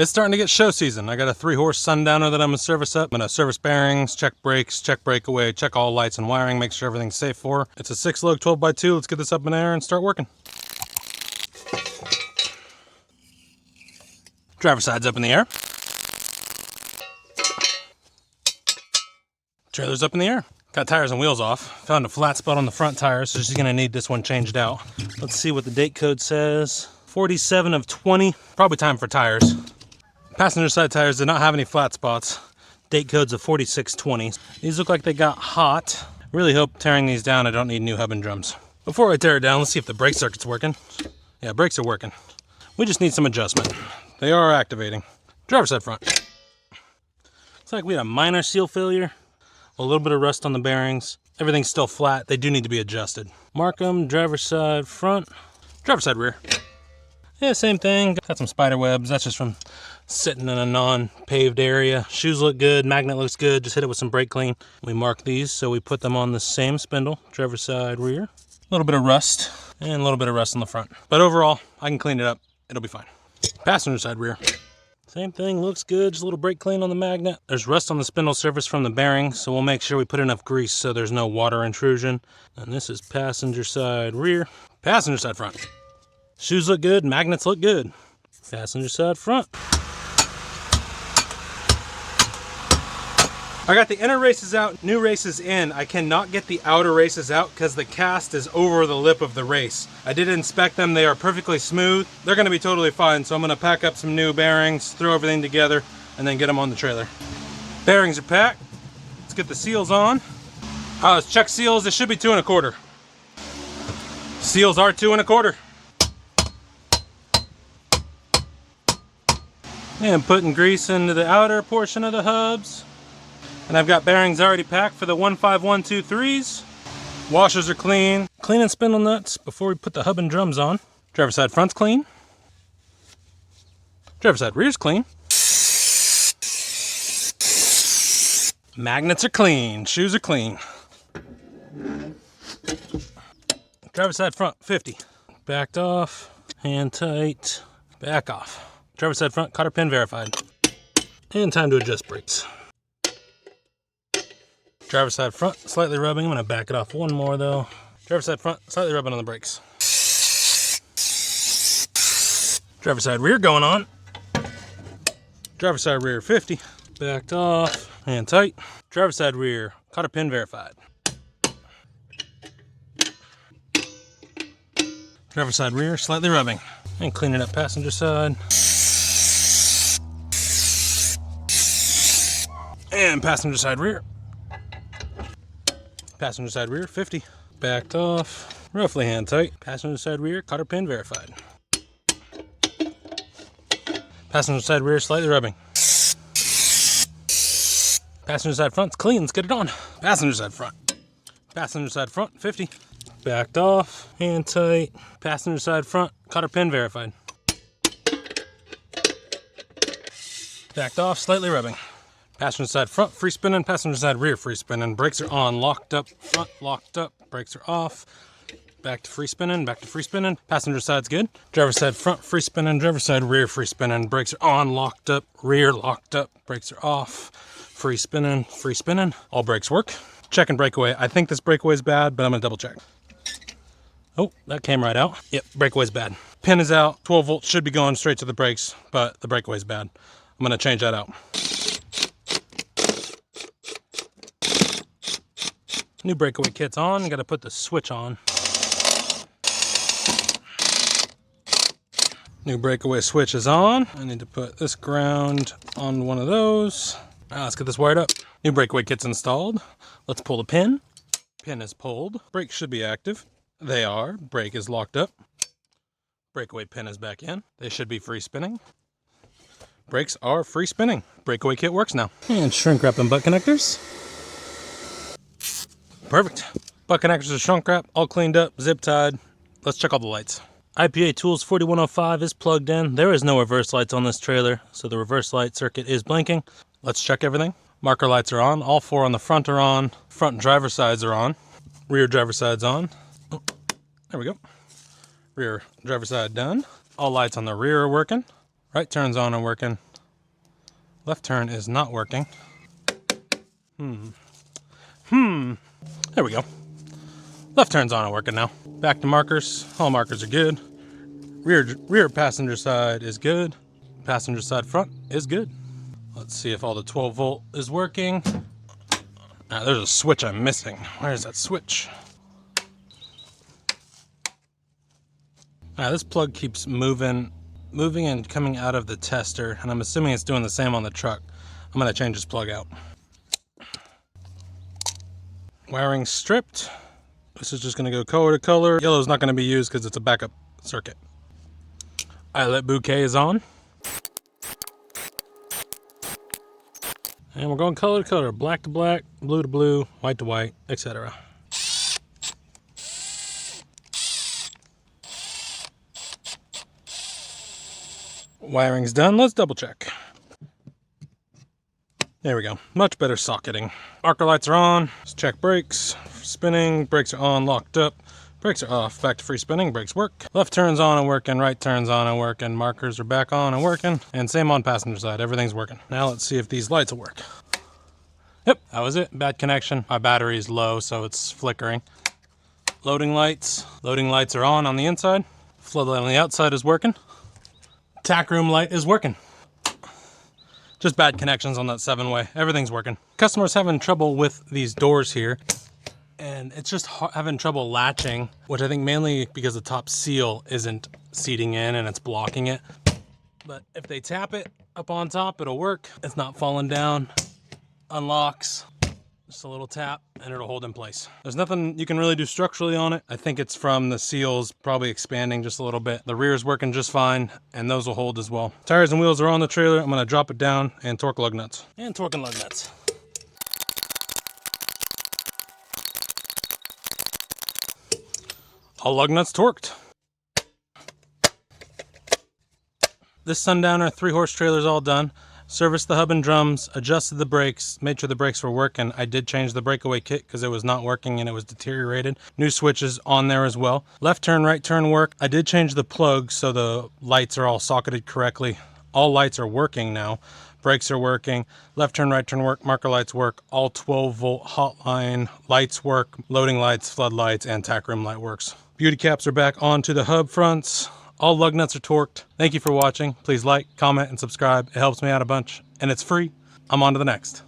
It's starting to get show season. I got a 3-horse Sundowner that I'm gonna service up. I'm gonna service bearings, check brakes, check breakaway, check all lights and wiring, make sure everything's safe for her. It's a 6-lug 12x2. Let's get this up in air and start working. Driver's side's up in the air. Trailer's up in the air. Got tires and wheels off. Found a flat spot on the front tire, so she's gonna need this one changed out. Let's see what the date code says. 47 of 20. Probably time for tires. Passenger side tires did not have any flat spots. Date code's of 4620. These look like they got hot. Really hope tearing these down I don't need new hub and drums. Before I tear it down, let's see if the brake circuit's working. Yeah, brakes are working. We just need some adjustment. They are activating. Driver's side front. Looks like we had a minor seal failure. A little bit of rust on the bearings. Everything's still flat. They do need to be adjusted. Mark them. Driver's side front. Driver's side rear. Yeah, same thing. Got some spider webs. That's just from sitting in a non-paved area. Shoes look good. Magnet looks good. Just hit it with some brake clean. We mark these, so we put them on the same spindle. Driver's side rear. A little bit of rust and a little bit of rust on the front. But overall, I can clean it up. It'll be fine. Passenger side rear. Same thing, looks good. Just a little brake clean on the magnet. There's rust on the spindle surface from the bearings, so we'll make sure we put enough grease so there's no water intrusion. And this is passenger side rear. Passenger side front. Shoes look good, magnets look good. Passenger side front. I got the inner races out, new races in. I cannot get the outer races out because the cast is over the lip of the race. I did inspect them, they are perfectly smooth. They're gonna be totally fine, so I'm gonna pack up some new bearings, throw everything together, and then get them on the trailer. Bearings are packed. Let's get the seals on. Let's check seals, they should be 2 1/4. Seals are 2 1/4. And putting grease into the outer portion of the hubs. And I've got bearings already packed for the 15123s. Washers are clean. Cleaning spindle nuts before we put the hub and drums on. Driver's side front's clean. Driver's side rear's clean. Magnets are clean. Shoes are clean. Driver's side front, 50. Backed off. Hand tight. Back off. Driver's side front, cotter pin verified. And time to adjust brakes. Driver's side front, slightly rubbing. I'm gonna back it off one more though. Driver's side front, slightly rubbing on the brakes. Driver's side rear going on. Driver's side rear 50. Backed off, hand tight. Driver's side rear, cotter pin verified. Driver's side rear, slightly rubbing. And cleaning up passenger side. And passenger side rear. Passenger side rear, 50. Backed off, roughly hand tight. Passenger side rear, cotter pin verified. Passenger side rear, slightly rubbing. Passenger side front's clean, let's get it on. Passenger side front. Passenger side front, 50. Backed off, hand tight. Passenger side front, cotter pin verified. Backed off, slightly rubbing. Passenger side front, free spinning. Passenger side rear, free spinning. Brakes are on, locked up. Front, locked up. Brakes are off. Back to free spinning, back to free spinning. Passenger side's good. Driver's side front, free spinning. Driver's side rear, free spinning. Brakes are on, locked up. Rear, locked up. Brakes are off. Free spinning, free spinning. All brakes work. Checking breakaway. I think this breakaway is bad, but I'm gonna double check. Oh, that came right out. Yep, breakaway's bad. Pin is out. 12 volts should be going straight to the brakes, but the breakaway's bad. I'm gonna change that out. New breakaway kit's on. Got to put the switch on. New breakaway switch is on. I need to put this ground on one of those. Now let's get this wired up. New breakaway kit's installed. Let's pull the pin. Pin is pulled. Brakes should be active. They are. Brake is locked up. Breakaway pin is back in. They should be free spinning. Brakes are free spinning. Breakaway kit works now. And shrink wrap and butt connectors. Perfect. Butt connectors are shrunk wrap, all cleaned up, zip tied. Let's check all the lights. IPA Tools 4105 is plugged in. There is no reverse lights on this trailer, so the reverse light circuit is blinking. Let's check everything. Marker lights are on. All 4 on the front are on. Front and driver sides are on. Rear driver side's on. Oh, there we go. Rear driver side done. All lights on the rear are working. Right turns on and working. Left turn is not working. There we go. Left turn's on and working now. Back to markers. All markers are good. Rear passenger side is good. Passenger side front is good. Let's see if all the 12 volt is working. There's a switch I'm missing. Where's that switch? This plug keeps moving and coming out of the tester, and I'm assuming it's doing the same on the truck. I'm gonna change this plug out. Wiring stripped. This is just gonna go color to color. Yellow is not gonna be used because it's a backup circuit. Eyelet bouquet is on. And we're going color to color, black to black, blue to blue, white to white, etc. Wiring's done. Let's double check. There we go. Much better socketing. Marker lights are on. Let's check brakes. Spinning. Brakes are on, locked up. Brakes are off. Back to free spinning. Brakes work. Left turn's on and working. Right turn's on and working. Markers are back on and working. And same on passenger side. Everything's working. Now let's see if these lights will work. Yep, that was it. Bad connection. My battery's low, so it's flickering. Loading lights. Loading lights are on the inside. Floodlight on the outside is working. Tack room light is working. Just bad connections on that 7-way. Everything's working. Customer's having trouble with these doors here, and it's just having trouble latching, which I think mainly because the top seal isn't seating in and it's blocking it. But if they tap it up on top, it'll work. It's not falling down. Unlocks. Just a little tap and it'll hold in place. There's nothing you can really do structurally on it. I think it's from the seals probably expanding just a little bit. The rear is working just fine, and those will hold as well. Tires and wheels are on the trailer. I'm gonna drop it down and torque lug nuts. And torque and lug nuts. All lug nuts torqued. This Sundowner 3-horse trailer is all done. Serviced the hub and drums, adjusted the brakes, made sure the brakes were working. I did change the breakaway kit because it was not working and it was deteriorated. New switches on there as well. Left turn, right turn work. I did change the plugs so the lights are all socketed correctly. All lights are working now. Brakes are working. Left turn, right turn work. Marker lights work. All 12-volt hotline lights work. Loading lights, floodlights, and tack room light works. Beauty caps are back onto the hub fronts. All lug nuts are torqued. Thank you for watching. Please like, comment, and subscribe. It helps me out a bunch, and it's free. I'm on to the next.